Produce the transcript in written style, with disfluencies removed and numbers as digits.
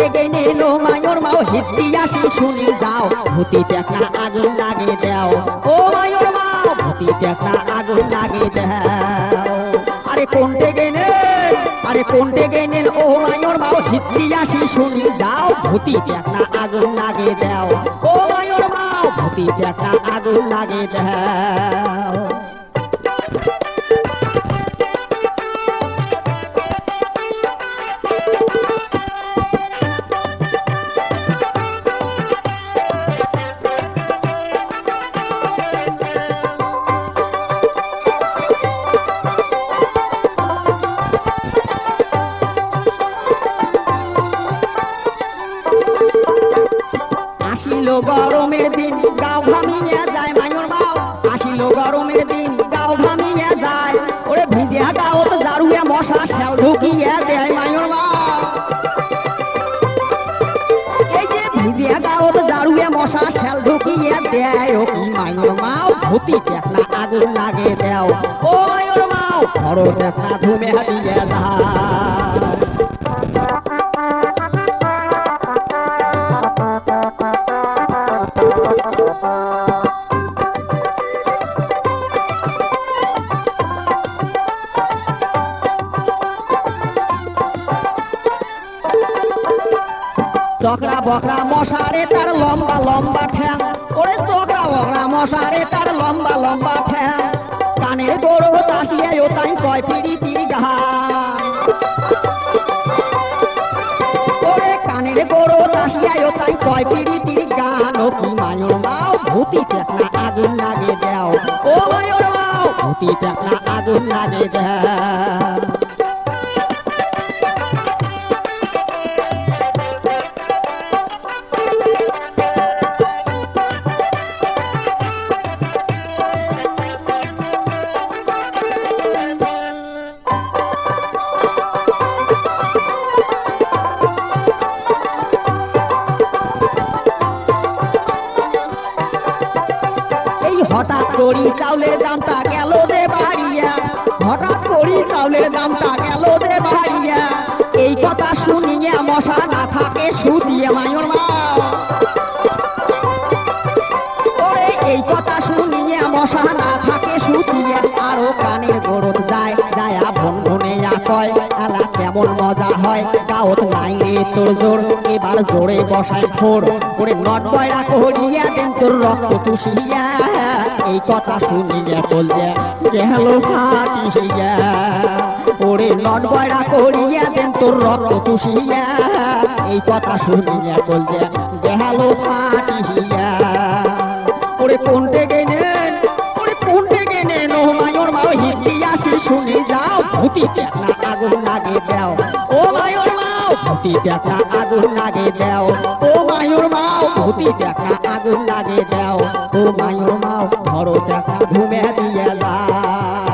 কোনটে গেনে লো মায়র মাও হিতি আসি শুনি যাও ভূতি টেকনা আগুন লাগে দাও ও মায়র মাও ভূতি টেকনা আগুন লাগে দাও আরে কোনটে গেনে আরে কোনটে গেনে ও মায়র মাও হিতি আসি শুনি যাও ভূতি টেকনা আগুন লাগে দাও ও মায়র মাও ভূতি টেকনা আগুন লাগে দাও আসিল গরমের দিন গাও ঘামিয়ে যায় মায়র মাও আসিল গরমের দিন গাও ঘামিয়ে যায় ওরে ভিজে গাও তো জারুয়ে মশা শ্যাল ঢুকিয়ে দেয় মায়র মাও এই যে ভিজে গাও তো জারুয়ে মশা শ্যাল ঢুকিয়ে দেয় ও কি মায়র মাও ভূতি টেকনা আগুন লাগে দাও ও মায়র মাও বড় টেকনা ধুমে দিয়ে যায় চকরা বকরা মশারে তার লম্বা লম্বা ঠ্যাং ওরে চকরা বকরা মশারে তার লম্বা লম্বা ঠ্যাং কানের গরু তাসিয়ে ও তাই কয় পিড়িতির গান ওরে কানের গরু তাসিয়ে ও তাই কয় পিড়িতির গান ও কি মায়র মাও ভূতি টেকনা আগুন লাগে দাও ও মায়র মাও ভূতি টেকনা আগুন লাগে দাও হঠাৎ করি চাউলের দামটা গেল যে বাড়িয়া হঠাৎ করি চাউলের দামটা গেল যে বাড়িয়া এই কথা শুনিয়া মশা না থাকে শুধিয়ে মায়র মাও ওরে এই কথা শুনিয়ে মশা না থাকে শুধিয়ে আরো কানের গরত যায় যায়া ভন ভনিয়া কয় আলা কেমন মজা হয় গাওত নাই রে তোর জোর এবার জোরে বসাই ঠোর ওরে নট বয়রা করিয়া দেন তোর রক্ত চুষিয়া এই কথা শুনিয়া বলছে গেল ফাটিয়া ওরে নট বয়রা করিয়া দেন তোর রক্ত চুষিয়া এই কথা শুনিয়া বলছে গেল ফাটিয়া ওরে কোনটে গেনেন ওরে কোনটে গেনেন ও মায়র মাও হিতি আসি শুনি যাও ভূতি টেকনা আগুন লাগে দাও ও মায়র মাও ভূতি টেকনা আগুন লাগে দাও ও মায়র মাও ভূতি টেকনা আগুন লাগে দাও ও মায়র মাও বড় টেকনা ঘুমে দিয়ে যায়